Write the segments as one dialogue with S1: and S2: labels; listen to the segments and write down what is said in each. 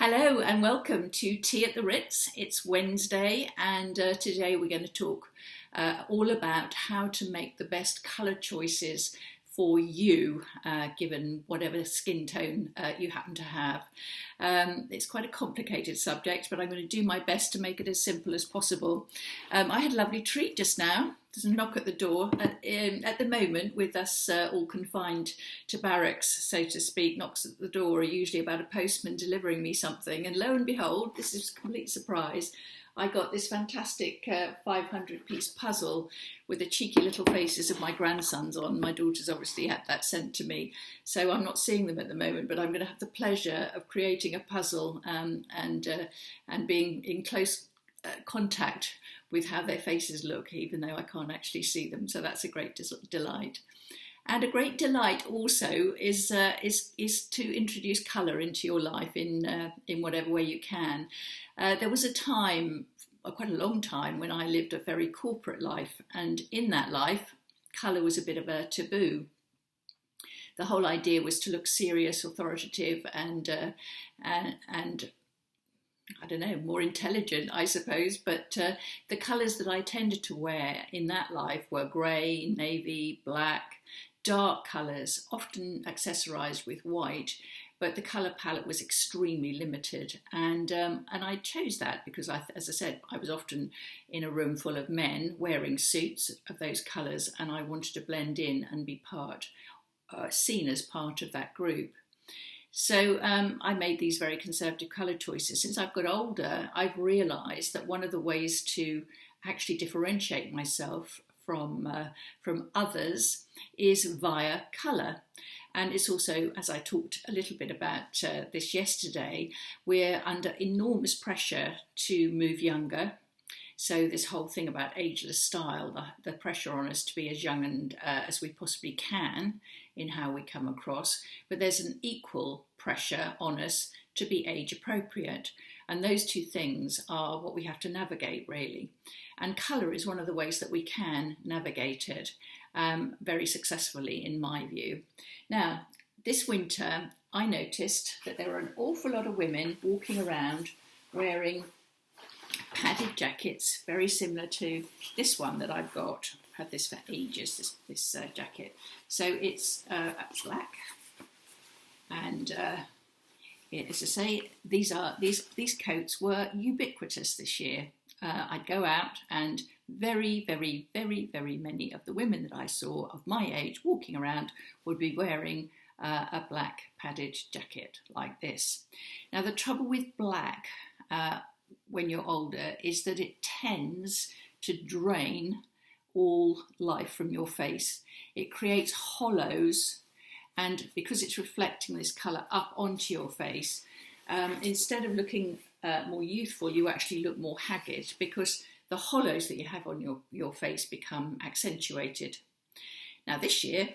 S1: Hello and welcome to Tea at the Ritz. It's Wednesday and today we're going to talk all about how to make the best colour choices for you, given whatever skin tone you happen to have. It's quite a complicated subject, but I'm going to do my best to make it as simple as possible. I had a lovely treat just now. There's a knock at the door. At the moment, with us all confined to barracks, so to speak, knocks at the door are usually about a postman delivering me something. And lo and behold, this is a complete surprise. I got this fantastic 500-piece puzzle with the cheeky little faces of my grandsons on. My daughter's obviously had that sent to me, so I'm not seeing them at the moment, but I'm going to have the pleasure of creating a puzzle and being in close contact with how their faces look, even though I can't actually see them. So that's a great delight. And a great delight also is to introduce colour into your life in whatever way you can. There was a time, quite a long time, when I lived a very corporate life, and in that life, colour was a bit of a taboo. The whole idea was to look serious, authoritative, and I don't know, more intelligent, I suppose, but the colours that I tended to wear in that life were grey, navy, black, dark colours, often accessorised with white, but the colour palette was extremely limited, and I chose that because, as I said, I was often in a room full of men wearing suits of those colours, and I wanted to blend in and be seen as part of that group. So I made these very conservative colour choices. Since I've got older, I've realised that one of the ways to actually differentiate myself from others is via colour. And it's also, as I talked a little bit about this yesterday, we're under enormous pressure to move younger. So this whole thing about ageless style, the pressure on us to be as young and as we possibly can in how we come across, but there's an equal pressure on us to be age appropriate. And those two things are what we have to navigate, really. And colour is one of the ways that we can navigate it very successfully, in my view. Now, this winter, I noticed that there were an awful lot of women walking around wearing padded jackets, very similar to this one that I've got. I've had this for ages, this jacket. So it's black, and as I say, these coats were ubiquitous this year. I'd go out, and very, very, very, very many of the women that I saw of my age walking around would be wearing a black padded jacket like this. Now, the trouble with black when you're older is that it tends to drain all life from your face. It creates hollows, and because it's reflecting this colour up onto your face, instead of looking more youthful, you actually look more haggard because the hollows that you have on your face become accentuated. Now this year,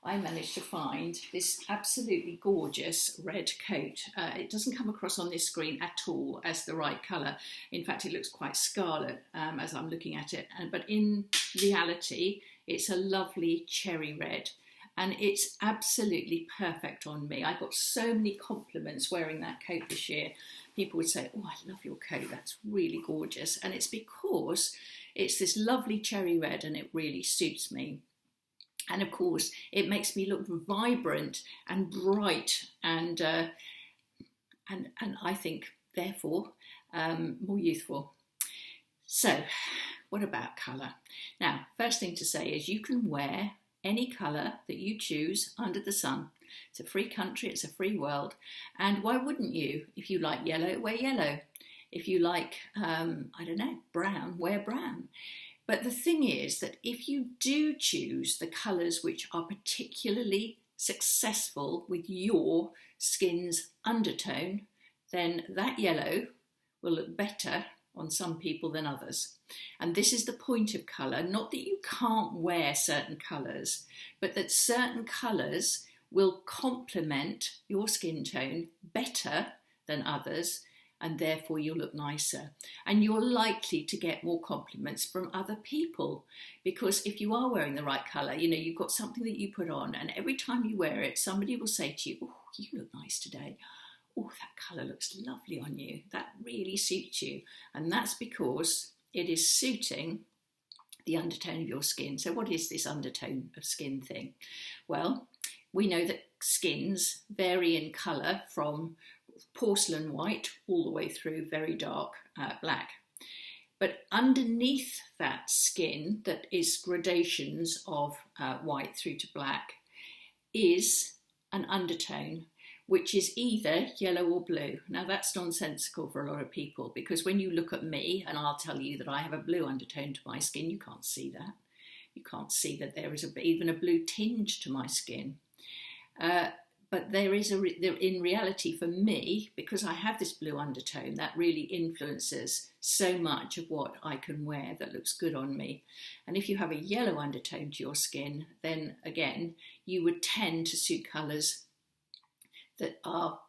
S1: I managed to find this absolutely gorgeous red coat. It doesn't come across on this screen at all as the right colour. In fact, it looks quite scarlet as I'm looking at it. But in reality, it's a lovely cherry red. And it's absolutely perfect on me. I got so many compliments wearing that coat this year. People would say, "Oh, I love your coat, that's really gorgeous." And it's because it's this lovely cherry red and it really suits me. And of course, it makes me look vibrant and bright, and I think, therefore, more youthful. So, what about colour? Now, first thing to say is you can wear any colour that you choose under the sun. It's a free country, it's a free world, and why wouldn't you? If you like yellow, wear yellow. If you like, brown, wear brown. But the thing is that if you do choose the colours which are particularly successful with your skin's undertone, then that yellow will look better on some people than others. And this is the point of colour, not that you can't wear certain colours, but that certain colours will complement your skin tone better than others, and therefore you'll look nicer. And you're likely to get more compliments from other people, because if you are wearing the right colour, you've got something that you put on, and every time you wear it, somebody will say to you, "Oh, you look nice today. Oh, that colour looks lovely on you. That really suits you. And that's because it is suiting the undertone of your skin. So what is this undertone of skin thing? Well, we know that skins vary in colour from porcelain white all the way through very dark black. But underneath that skin, that is gradations of white through to black, is an undertone, which is either yellow or blue. Now that's nonsensical for a lot of people, because when you look at me and I'll tell you that I have a blue undertone to my skin, you can't see that. You can't see that there is even a blue tinge to my skin. But there is in reality for me, because I have this blue undertone, that really influences so much of what I can wear that looks good on me. And if you have a yellow undertone to your skin, then again, you would tend to suit colours that are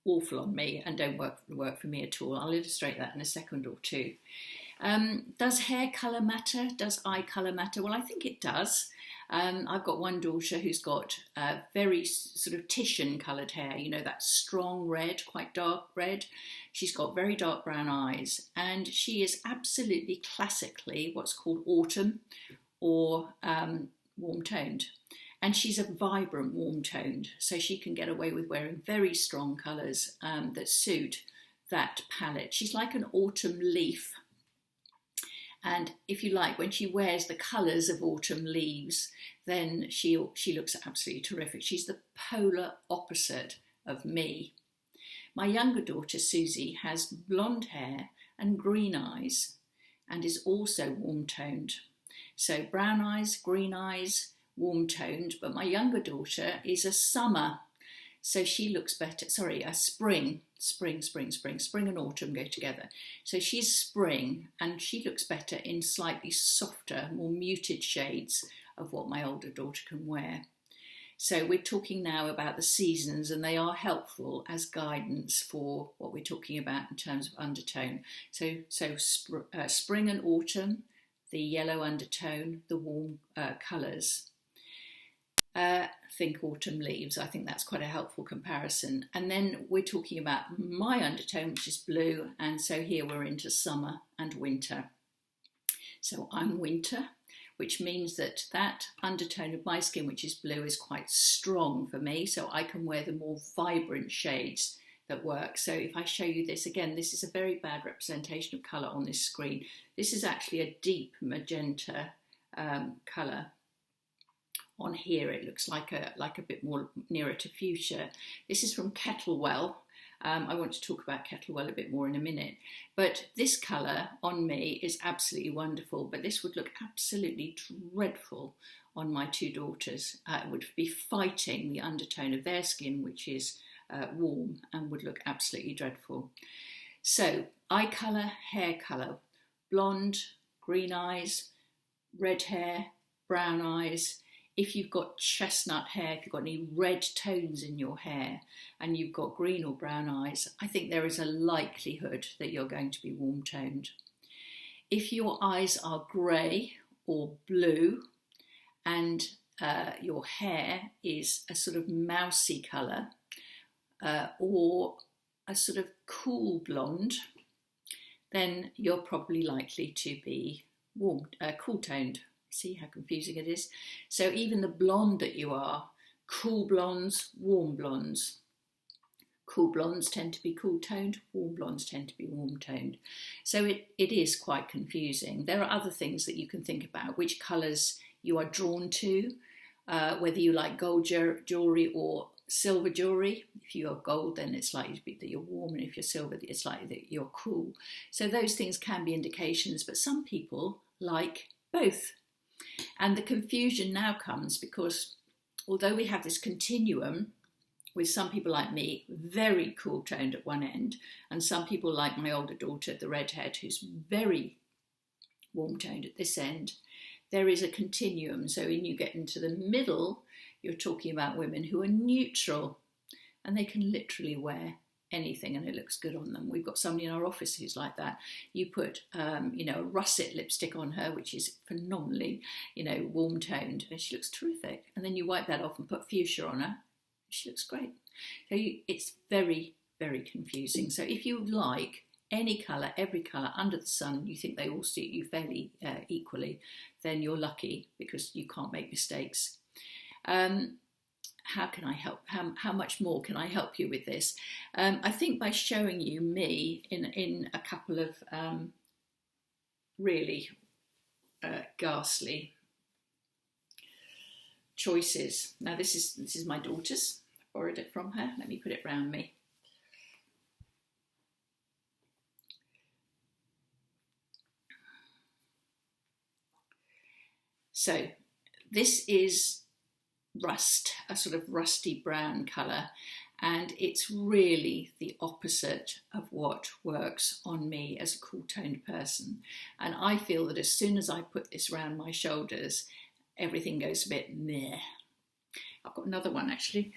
S1: awful on me and don't work for me at all. I'll illustrate that in a second or two. Does hair colour matter? Does eye colour matter? Well, I think it does. I've got one daughter who's got very sort of Titian coloured hair, you know, that strong red, quite dark red. She's got very dark brown eyes, and she is absolutely classically what's called autumn or warm-toned. And she's a vibrant warm-toned, so she can get away with wearing very strong colours that suit that palette. She's like an autumn leaf. And if you like, when she wears the colours of autumn leaves, then she looks absolutely terrific. She's the polar opposite of me. My younger daughter, Susie, has blonde hair and green eyes and is also warm-toned. So brown eyes, green eyes, warm-toned, but my younger daughter is a summer. So she looks better, a spring and autumn go together. So she's spring and she looks better in slightly softer, more muted shades of what my older daughter can wear. So we're talking now about the seasons, and they are helpful as guidance for what we're talking about in terms of undertone. So spring and autumn, the yellow undertone, the warm colours. Think autumn leaves. I think that's quite a helpful comparison. And then we're talking about my undertone, which is blue, and so here we're into summer and winter. So I'm winter, which means that undertone of my skin, which is blue, is quite strong for me, so I can wear the more vibrant shades that work. So if I show you this again, this is a very bad representation of colour on this screen. This is actually a deep magenta colour. On here it looks like a bit more nearer to fuchsia. This is from Kettlewell. I want to talk about Kettlewell a bit more in a minute. But this colour on me is absolutely wonderful, but this would look absolutely dreadful on my two daughters. It would be fighting the undertone of their skin, which is warm, and would look absolutely dreadful. So eye colour, hair colour, blonde, green eyes, red hair, brown eyes. If you've got chestnut hair, if you've got any red tones in your hair and you've got green or brown eyes, I think there is a likelihood that you're going to be warm-toned. If your eyes are grey or blue and your hair is a sort of mousy colour or a sort of cool blonde, then you're probably likely to be cool-toned. See how confusing it is? So even the blonde that you are, cool blondes, warm blondes. Cool blondes tend to be cool-toned, warm blondes tend to be warm-toned. So it is quite confusing. There are other things that you can think about, which colours you are drawn to, whether you like gold jewellery or silver jewellery. If you are gold, then it's likely to be that you're warm, and if you're silver, it's likely that you're cool. So those things can be indications, but some people like both. And the confusion now comes because although we have this continuum with some people like me, very cool-toned at one end, and some people like my older daughter, the redhead, who's very warm-toned at this end, there is a continuum. So when you get into the middle, you're talking about women who are neutral, and they can literally wear anything and it looks good on them. We've got somebody in our office who's like that. You put a russet lipstick on her, which is phenomenally warm toned, and she looks terrific, and then you wipe that off and put fuchsia on her, she looks great. So it's very, very confusing. So if you like any colour, every colour under the sun, you think they all suit you fairly equally, then you're lucky because you can't make mistakes. How can I help? How much more can I help you with this? I think by showing you me in a couple of really ghastly choices. Now this is my daughter's. I borrowed it from her. Let me put it round me. So this is rust, a sort of rusty brown colour, and it's really the opposite of what works on me as a cool toned person. And I feel that as soon as I put this round my shoulders, everything goes a bit meh. I've got another one actually.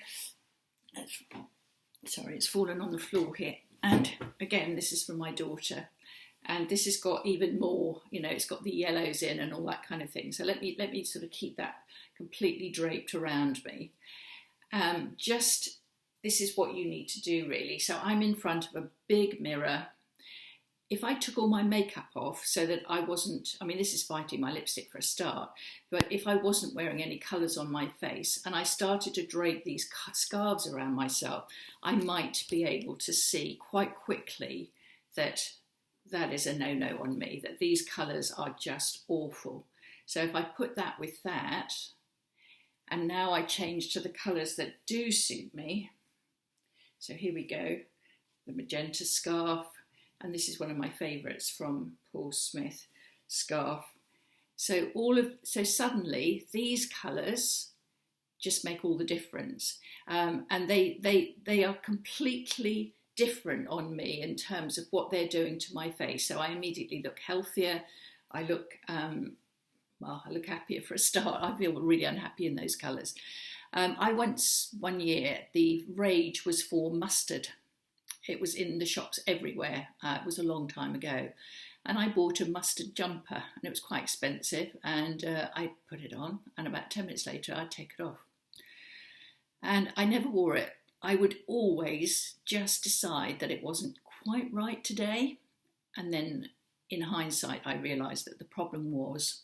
S1: Sorry, it's fallen on the floor here. And again, this is from my daughter. And this has got even more, you know, it's got the yellows in and all that kind of thing. So let me sort of keep that completely draped around me. This is what you need to do really. So I'm in front of a big mirror. If I took all my makeup off so that I wasn't, I mean, this is fighting my lipstick for a start, but if I wasn't wearing any colours on my face and I started to drape these scarves around myself, I might be able to see quite quickly that that is a no-no on me, that these colours are just awful. So if I put that with that, and now I change to the colours that do suit me. So here we go, the magenta scarf, and this is one of my favourites from Paul Smith, scarf. So suddenly these colours just make all the difference, and they are completely different on me in terms of what they're doing to my face. So I immediately look healthier. I look happier for a start. I feel really unhappy in those colours. One year, the rage was for mustard. It was in the shops everywhere. It was a long time ago. And I bought a mustard jumper, and it was quite expensive. And I put it on, and about 10 minutes later, I'd take it off. And I never wore it. I would always just decide that it wasn't quite right today. And then in hindsight, I realised that the problem was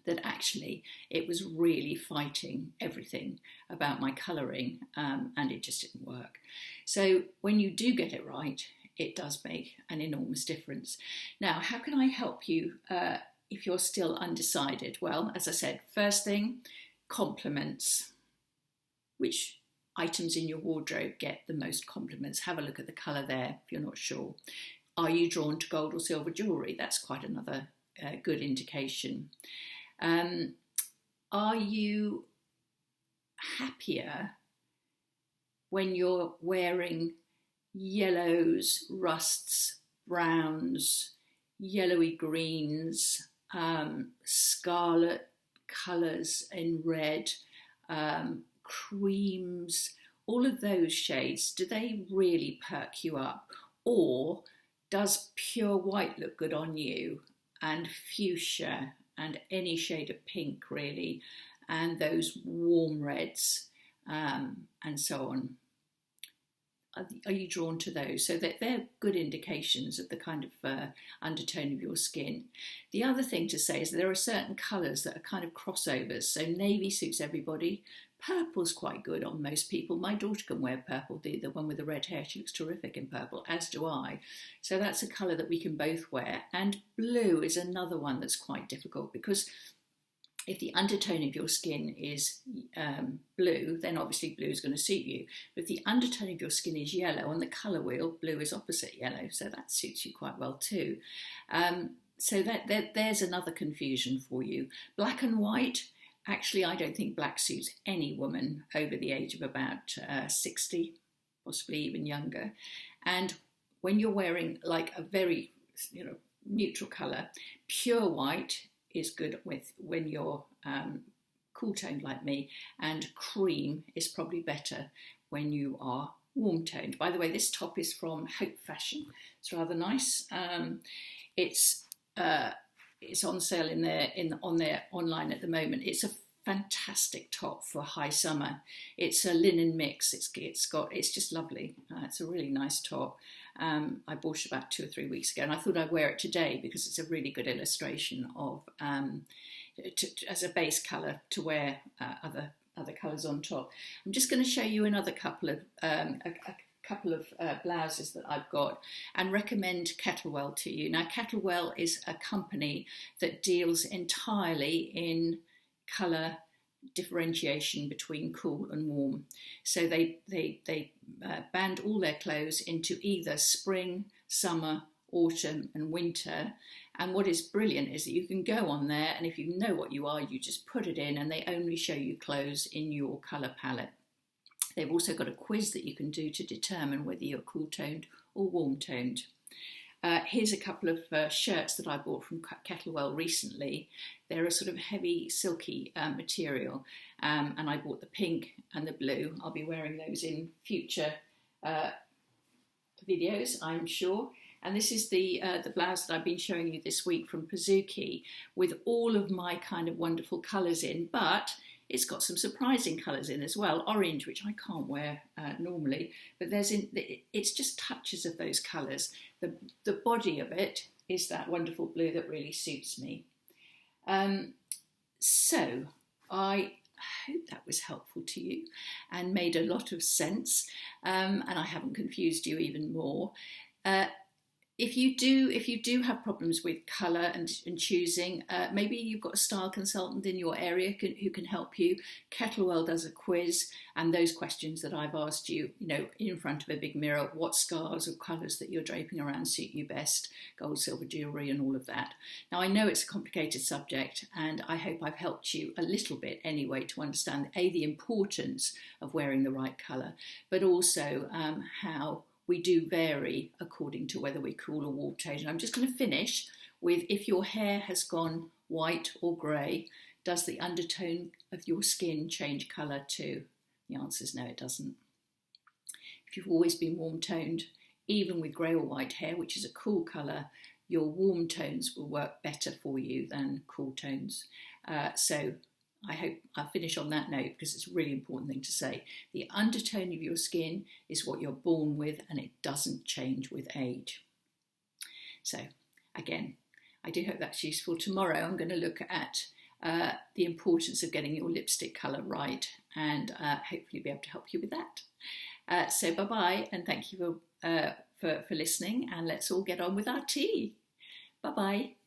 S1: that actually it was really fighting everything about my colouring, and it just didn't work. So when you do get it right, it does make an enormous difference. Now, how can I help you if you're still undecided? Well, as I said, first thing, compliments. Which items in your wardrobe get the most compliments? Have a look at the colour there if you're not sure. Are you drawn to gold or silver jewellery? That's quite another good indication. Are you happier when you're wearing yellows, rusts, browns, yellowy greens, scarlet colours in red, creams, all of those shades? Do they really perk you up? Or does pure white look good on you, and fuchsia, and any shade of pink really, and those warm reds, and so on? Are you drawn to those? So that they're good indications of the kind of undertone of your skin. The other thing to say is that there are certain colours that are kind of crossovers. So navy suits everybody. Purple's quite good on most people. My daughter can wear purple, the one with the red hair. She looks terrific in purple, as do I. So that's a colour that we can both wear. And blue is another one that's quite difficult, because if the undertone of your skin is blue, then obviously blue is going to suit you. But if the undertone of your skin is yellow, on the colour wheel, blue is opposite yellow, so that suits you quite well too. So there's another confusion for you. Black and white. Actually, I don't think black suits any woman over the age of about 60, possibly even younger. And when you're wearing like a very, neutral colour, pure white is good with when you're cool toned like me, and cream is probably better when you are warm toned. By the way, this top is from Hope Fashion. It's rather nice. It's on sale on their online at the moment. It's a fantastic top for high summer. It's a linen mix. It's just lovely. It's a really nice top. I bought it about 2 or 3 weeks ago, and I thought I'd wear it today because it's a really good illustration of as a base colour to wear other colours on top. I'm just going to show you another couple of blouses that I've got and recommend Kettlewell to you. Now, Kettlewell is a company that deals entirely in colour differentiation between cool and warm. So they band all their clothes into either spring, summer, autumn and winter. And what is brilliant is that you can go on there, and if you know what you are, you just put it in and they only show you clothes in your colour palette. They've also got a quiz that you can do to determine whether you're cool-toned or warm-toned. Here's a couple of shirts that I bought from Kettlewell recently. They're a sort of heavy, silky material, and I bought the pink and the blue. I'll be wearing those in future videos, I'm sure. And this is the blouse that I've been showing you this week from Pizookie, with all of my kind of wonderful colours in, but it's got some surprising colours in as well. Orange, which I can't wear normally, but it's just touches of those colours. The body of it is that wonderful blue that really suits me. So I hope that was helpful to you and made a lot of sense, and I haven't confused you even more. If you do have problems with colour and choosing, maybe you've got a style consultant in your area who can help you. Kettlewell does a quiz, and those questions that I've asked you, in front of a big mirror, what scarves or colours that you're draping around suit you best, gold, silver jewellery and all of that. Now, I know it's a complicated subject, and I hope I've helped you a little bit anyway to understand, the importance of wearing the right colour, but also how we do vary according to whether we're cool or warm-toned. And I'm just going to finish with, if your hair has gone white or grey, does the undertone of your skin change colour too? The answer is no, it doesn't. If you've always been warm-toned, even with grey or white hair, which is a cool colour, your warm tones will work better for you than cool tones. So I hope I'll finish on that note, because it's a really important thing to say. The undertone of your skin is what you're born with, and it doesn't change with age. So again, I do hope that's useful. Tomorrow I'm going to look at the importance of getting your lipstick colour right, and hopefully be able to help you with that. So bye-bye, and thank you for listening, and let's all get on with our tea. Bye-bye.